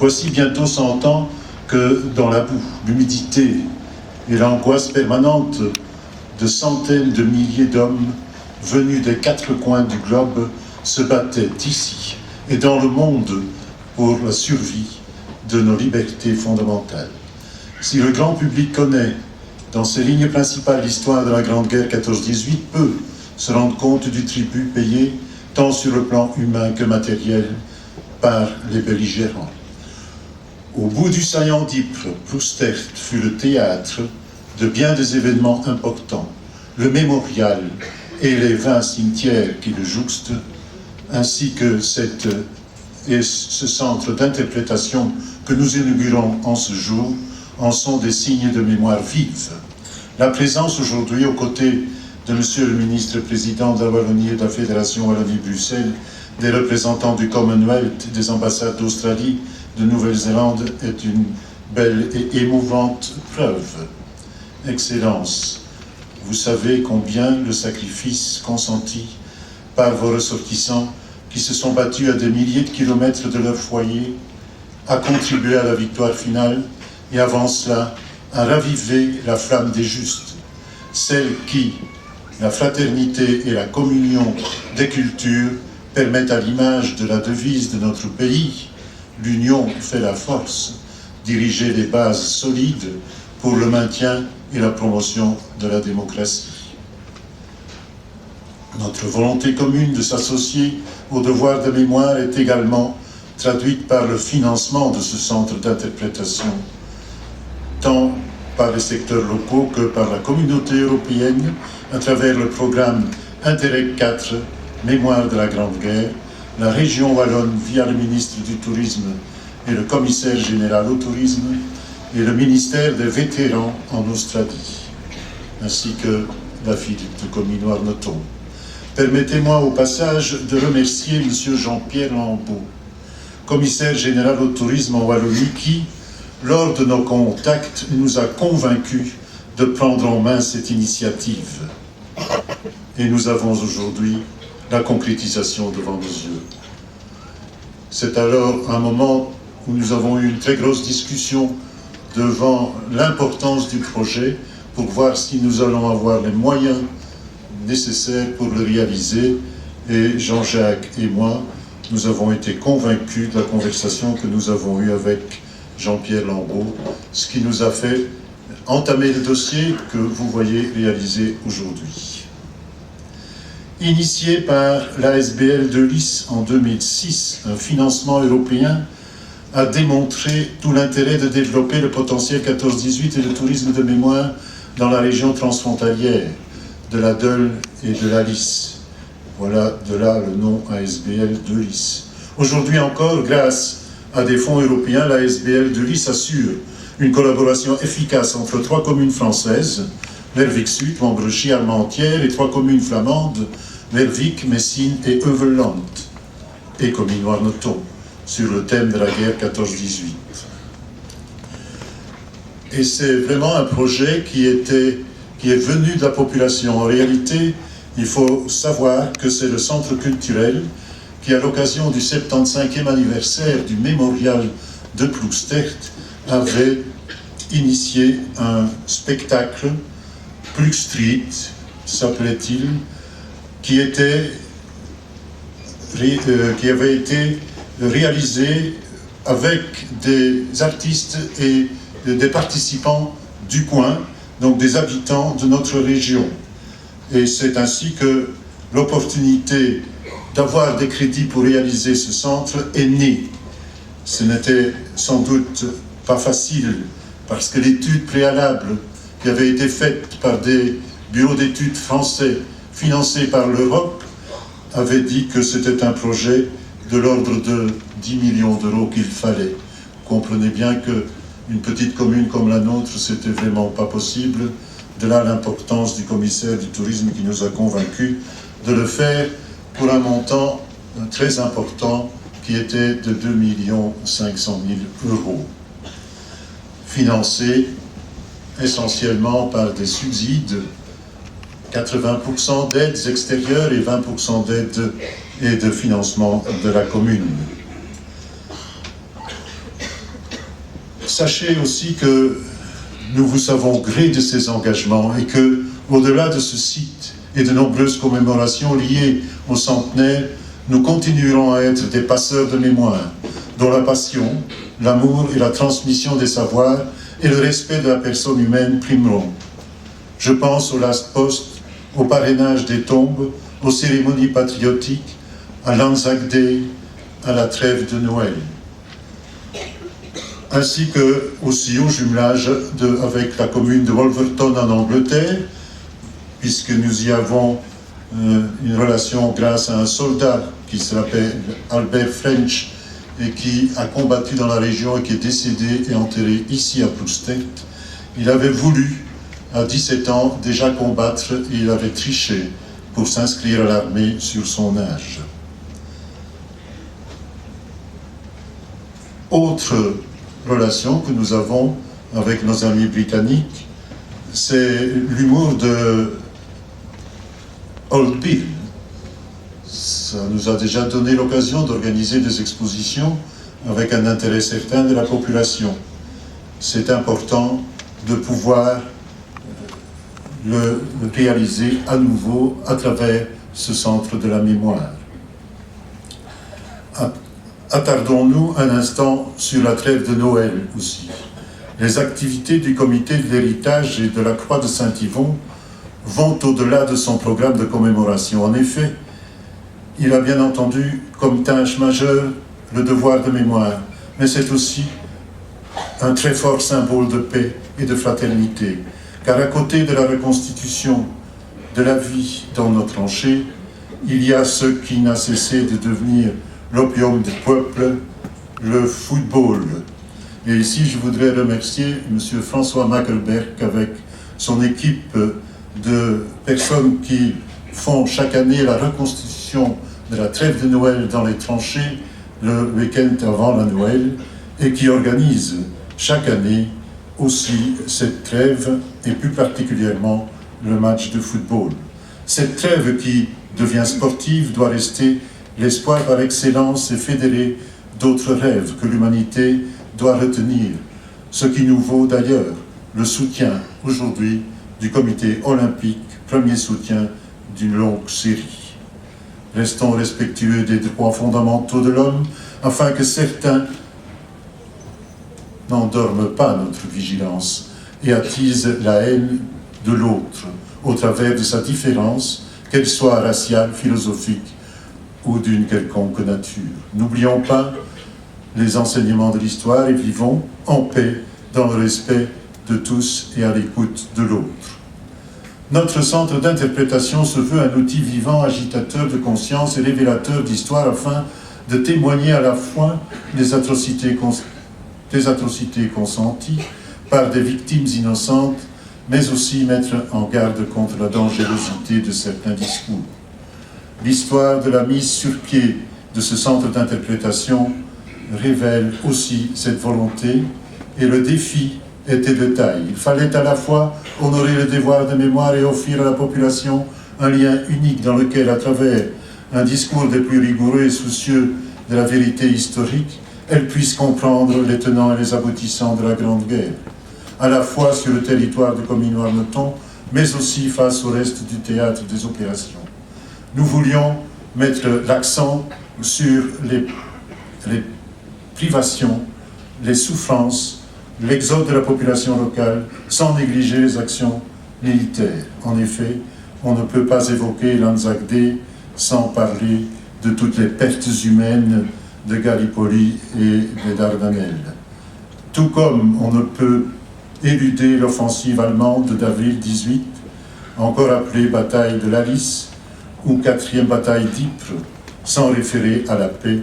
Voici bientôt 100 ans que dans la boue, l'humidité et l'angoisse permanente de centaines de milliers d'hommes venus des 4 coins du globe se battaient ici et dans le monde pour la survie de nos libertés fondamentales. Si le grand public connaît dans ses lignes principales l'histoire de la Grande Guerre 14-18, peut se rendre compte du tribut payé tant sur le plan humain que matériel par les belligérants. Au bout du saillant d'Ypres, Ploustert fut le théâtre de bien des événements importants, le mémorial et les 20 cimetières qui le jouxtent, ainsi que ce centre d'interprétation que nous inaugurons en ce jour, en sont des signes de mémoire vive. La présence aujourd'hui aux côtés de Monsieur le ministre président de la Wallonie et de la Fédération Wallonie-Bruxelles, des représentants du Commonwealth, des ambassades d'Australie, de Nouvelle-Zélande est une belle et émouvante preuve. Excellence, vous savez combien le sacrifice consenti par vos ressortissants qui se sont battus à des milliers de kilomètres de leur foyer a contribué à la victoire finale et avant cela à raviver la flamme des justes, celle qui, la fraternité et la communion des cultures permettent à l'image de la devise de notre pays, l'union fait la force, diriger les bases solides pour le maintien et la promotion de la démocratie. Notre volonté commune de s'associer au devoir de mémoire est également traduite par le financement de ce centre d'interprétation, tant par les secteurs locaux que par la communauté européenne à travers le programme Interreg 4, Mémoire de la Grande Guerre, la région wallonne via le ministre du Tourisme et le commissaire général au tourisme et le ministère des vétérans en Australie, ainsi que la ville de Comines-Noirmoton. Permettez-moi au passage de remercier M. Jean-Pierre Lambeau, commissaire général au tourisme en Wallonie, qui, lors de nos contacts, nous a convaincus de prendre en main cette initiative. Et nous avons aujourd'hui la concrétisation devant nos yeux. C'est alors un moment où nous avons eu une très grosse discussion devant l'importance du projet pour voir si nous allons avoir les moyens nécessaires pour le réaliser. Et Jean-Jacques et moi, nous avons été convaincus de la conversation que nous avons eue avec Jean-Pierre Lambeau, ce qui nous a fait entamer le dossier que vous voyez réalisé aujourd'hui. Initié par l'ASBL de Lys en 2006, un financement européen a démontré tout l'intérêt de développer le potentiel 14-18 et le tourisme de mémoire dans la région transfrontalière de la Deûle et de la Lys. Voilà de là le nom ASBL de Lys. Aujourd'hui encore, grâce à des fonds européens, l'ASBL de Lys assure une collaboration efficace entre 3 communes françaises, Lerwick Sud, Montbrochy, Armentières, et 3 communes flamandes, Lerwick, Messines et Heuvelland, et Comines-Noirmoton, sur le thème de la guerre 14-18. Et c'est vraiment un projet qui est venu de la population. En réalité, il faut savoir que c'est le centre culturel qui, à l'occasion du 75e anniversaire du mémorial de Ploustert, avait initié un spectacle, Plug Street, s'appelait-il, qui avait été réalisé avec des artistes et des participants du coin, donc des habitants de notre région. Et c'est ainsi que l'opportunité d'avoir des crédits pour réaliser ce centre est née. Ce n'était sans doute pas facile, parce que l'étude préalable qui avait été faite par des bureaux d'études français financés par l'Europe avait dit que c'était un projet de l'ordre de 10 millions d'euros qu'il fallait. Vous comprenez bien qu'une petite commune comme la nôtre, c'était vraiment pas possible. De là l'importance du commissaire du tourisme qui nous a convaincus de le faire pour un montant très important qui était de 2 500 000 euros, financé essentiellement par des subsides, 80% d'aides extérieures et 20% d'aides et de financement de la commune. Sachez aussi que nous vous savons gré de ces engagements et que, au-delà de ce site et de nombreuses commémorations liées au centenaire, nous continuerons à être des passeurs de mémoire, dont la passion, l'amour et la transmission des savoirs et le respect de la personne humaine primeront. Je pense au Last Post, au parrainage des tombes, aux cérémonies patriotiques, à l'Anzac Day, à la trêve de Noël, ainsi que aussi au jumelage avec la commune de Wolverton en Angleterre, puisque nous y avons une relation grâce à un soldat qui s'appelle Albert French et qui a combattu dans la région et qui est décédé et enterré ici à Ploegstedt. Il avait voulu, à 17 ans, déjà combattre et il avait triché pour s'inscrire à l'armée sur son âge. Autre relation que nous avons avec nos amis britanniques, c'est l'humour de Old Bill. Ça nous a déjà donné l'occasion d'organiser des expositions avec un intérêt certain de la population. C'est important de pouvoir le réaliser à nouveau à travers ce centre de la mémoire. Attardons-nous un instant sur la trêve de Noël aussi. Les activités du comité de l'héritage et de la Croix de Saint-Yvon vont au-delà de son programme de commémoration. En effet, il a bien entendu comme tâche majeure le devoir de mémoire, mais c'est aussi un très fort symbole de paix et de fraternité, car à côté de la reconstitution de la vie dans nos tranchées, il y a ce qui n'a cessé de devenir l'opium du peuple, le football. Et ici, je voudrais remercier M. François Mackelberg avec son équipe de personnes qui font chaque année la reconstitution de la trêve de Noël dans les tranchées le week-end avant la Noël et qui organisent chaque année aussi cette trêve et plus particulièrement le match de football. Cette trêve qui devient sportive doit rester l'espoir par excellence et fédérer d'autres rêves que l'humanité doit retenir, ce qui nous vaut d'ailleurs le soutien aujourd'hui du comité olympique, premier soutien d'une longue série. Restons respectueux des droits fondamentaux de l'homme afin que certains n'endorment pas notre vigilance et attisent la haine de l'autre au travers de sa différence, qu'elle soit raciale, philosophique ou d'une quelconque nature. N'oublions pas les enseignements de l'histoire et vivons en paix dans le respect de tous et à l'écoute de l'autre. Notre centre d'interprétation se veut un outil vivant, agitateur de conscience et révélateur d'histoire afin de témoigner à la fois des atrocités consenties par des victimes innocentes, mais aussi mettre en garde contre la dangerosité de certains discours. L'histoire de la mise sur pied de ce centre d'interprétation révèle aussi cette volonté et le défi était de taille. Il fallait à la fois honorer le devoir de mémoire et offrir à la population un lien unique dans lequel, à travers un discours des plus rigoureux et soucieux de la vérité historique, elle puisse comprendre les tenants et les aboutissants de la Grande Guerre, à la fois sur le territoire de Comines-Warneton, mais aussi face au reste du théâtre des opérations. Nous voulions mettre l'accent sur les privations, les souffrances, l'exode de la population locale, sans négliger les actions militaires. En effet, on ne peut pas évoquer l'Anzac Day sans parler de toutes les pertes humaines de Gallipoli et des Dardanelles. Tout comme on ne peut éluder l'offensive allemande d'avril 18, encore appelée bataille de l'Alice, ou 4e bataille d'Ypres, sans référer à la paix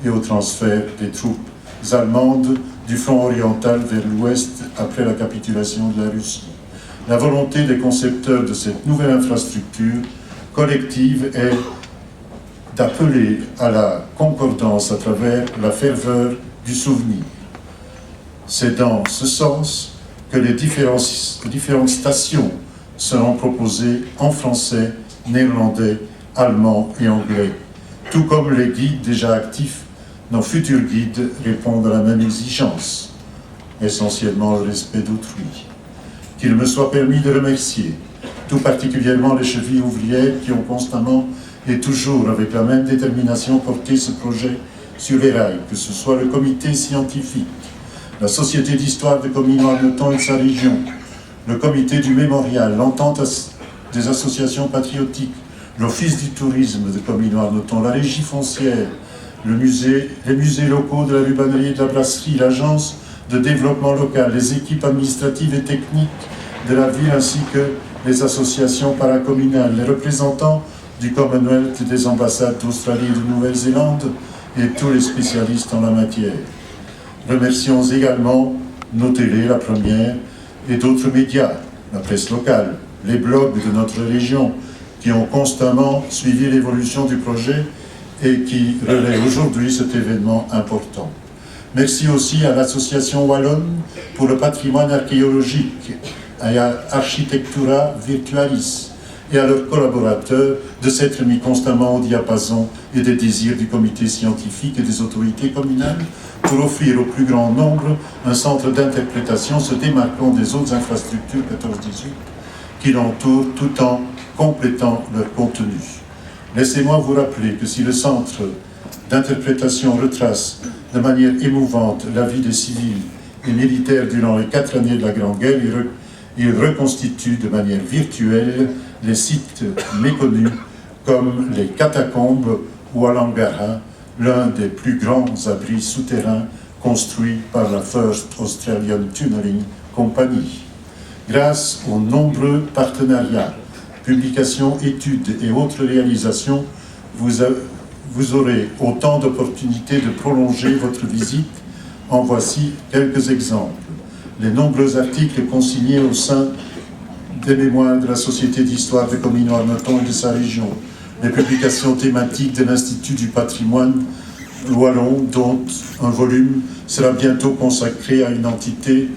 et au transfert des troupes allemandes du front oriental vers l'ouest après la capitulation de la Russie. La volonté des concepteurs de cette nouvelle infrastructure collective est d'appeler à la concordance à travers la ferveur du souvenir. C'est dans ce sens que les différentes stations seront proposées en français, néerlandais, allemand et anglais. Tout comme les guides déjà actifs, nos futurs guides répondent à la même exigence. essentiellement le respect d'autrui. Qu'il me soit permis de remercier tout particulièrement les chevilles ouvrières qui ont constamment et toujours avec la même détermination porté ce projet sur les rails, que ce soit le comité scientifique, la Société d'histoire de Comines-Warneton et de sa région, le comité du mémorial, l'entente des associations patriotiques, l'Office du tourisme de Comines-Warneton, la régie foncière, les musées locaux de la rubannerie et de la brasserie, l'agence de développement local, les équipes administratives et techniques de la ville ainsi que les associations paracommunales, les représentants du Commonwealth et des ambassades d'Australie et de Nouvelle-Zélande et tous les spécialistes en la matière. Remercions également nos télés, la première, et d'autres médias, la presse locale, les blogs de notre région, qui ont constamment suivi l'évolution du projet et qui relaient aujourd'hui cet événement important. Merci aussi à l'Association Wallonne pour le patrimoine archéologique et à Architectura Virtualis et à leurs collaborateurs de s'être mis constamment au diapason et des désirs du comité scientifique et des autorités communales pour offrir au plus grand nombre un centre d'interprétation se démarquant des autres infrastructures 14-18 qui l'entourent tout en complétant leur contenu. Laissez-moi vous rappeler que si le centre d'interprétation retrace de manière émouvante la vie des civils et militaires durant les 4 années de la Grande Guerre, il reconstitue de manière virtuelle les sites méconnus comme les catacombes ou Wangara, l'un des plus grands abris souterrains construits par la First Australian Tunnelling Company. Grâce aux nombreux partenariats, publications, études et autres réalisations, vous aurez autant d'opportunités de prolonger votre visite. En voici quelques exemples. Les nombreux articles consignés au sein des mémoires de la Société d'histoire de Comines-Warneton et de sa région, les publications thématiques de l'Institut du patrimoine wallon, dont un volume sera bientôt consacré à une entité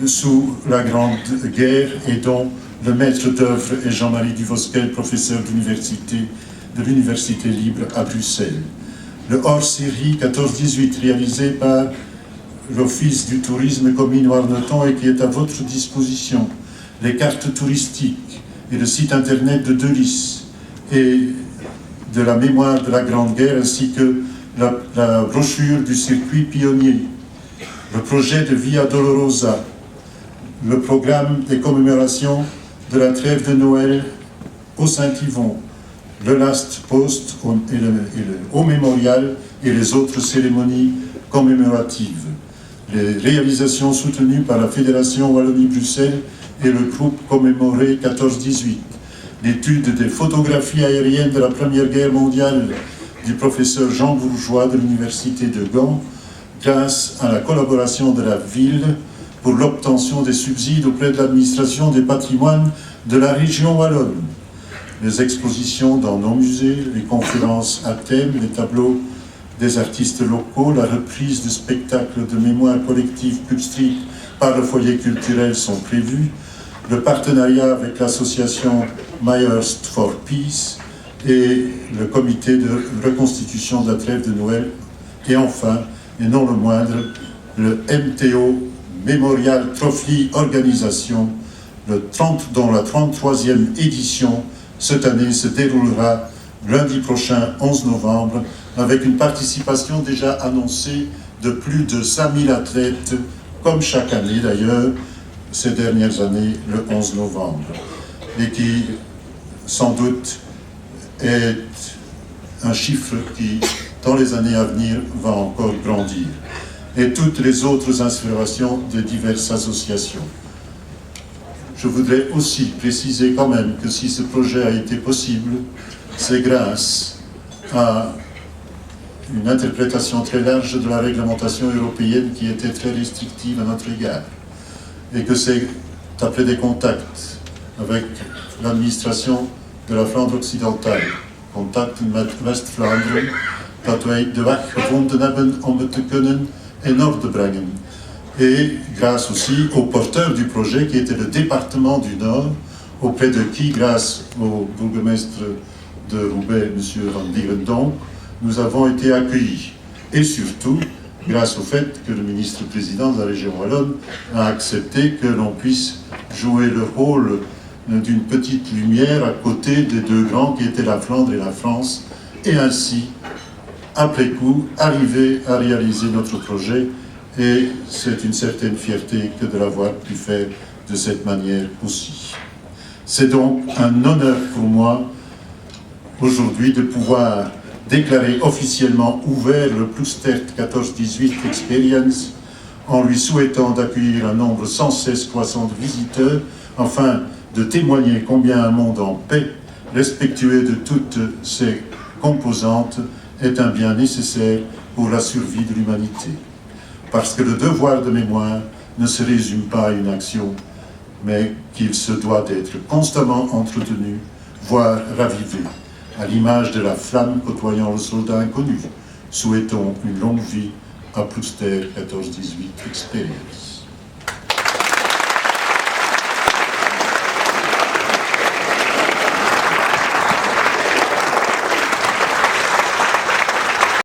sous la Grande Guerre et dont le maître d'œuvre est Jean-Marie Duvosquel, professeur de l'Université libre à Bruxelles. Le hors-série 14-18 réalisé par l'Office du tourisme Comines-Warneton et qui est à votre disposition, les cartes touristiques et le site internet de Delis et de la mémoire de la Grande Guerre ainsi que la brochure du circuit pionnier, le projet de Via Dolorosa, le programme des commémorations de la trêve de Noël au Saint-Yvon, le Last Post et le Haut Mémorial et les autres cérémonies commémoratives, les réalisations soutenues par la Fédération Wallonie-Bruxelles et le groupe commémoré 14-18, l'étude des photographies aériennes de la Première Guerre mondiale du professeur Jean Bourgeois de l'Université de Gand, grâce à la collaboration de la ville pour l'obtention des subsides auprès de l'administration des patrimoines de la région wallonne. Les expositions dans nos musées, les conférences à thème, les tableaux des artistes locaux, la reprise de spectacles de mémoire collective Pub Street par le foyer culturel sont prévus, le partenariat avec l'association Myers for Peace et le comité de reconstitution de la trêve de Noël, et enfin, et non le moindre, le MTO Memorial Trophy Organisation, dont la 33e édition cette année se déroulera lundi prochain, 11 novembre, avec une participation déjà annoncée de plus de 5000 athlètes, comme chaque année d'ailleurs, ces dernières années, le 11 novembre, et qui, sans doute, est un chiffre qui, dans les années à venir, va encore grandir. Et toutes les autres inspirations de diverses associations. Je voudrais aussi préciser quand même que si ce projet a été possible, c'est grâce à une interprétation très large de la réglementation européenne qui était très restrictive à notre égard. Et que c'est après des contacts avec l'administration de la Flandre occidentale, contacten met West-Vlaanderen, dat wij de weg gevonden hebben om het te kunnen in orde brengen. Et grâce aussi aux porteurs du projet qui était le département du Nord, auprès de qui, grâce au bourgmestre de Roubaix, M. Van Dierendonck, nous avons été accueillis. Et surtout, grâce au fait que le ministre-président de la région wallonne a accepté que l'on puisse jouer le rôle d'une petite lumière à côté des deux grands qui étaient la Flandre et la France, et ainsi, après coup, arriver à réaliser notre projet. Et c'est une certaine fierté que de l'avoir pu faire de cette manière aussi. C'est donc un honneur pour moi aujourd'hui de pouvoir déclarer officiellement ouvert le Ploustert 14-18 Experience en lui souhaitant d'accueillir un nombre sans cesse croissant de visiteurs afin de témoigner combien un monde en paix, respectueux de toutes ses composantes, est un bien nécessaire pour la survie de l'humanité. Parce que le devoir de mémoire ne se résume pas à une action, mais qu'il se doit d'être constamment entretenu, voire ravivé, à l'image de la flamme côtoyant le soldat inconnu. Souhaitons une longue vie à Ploustert 14-18 Experience.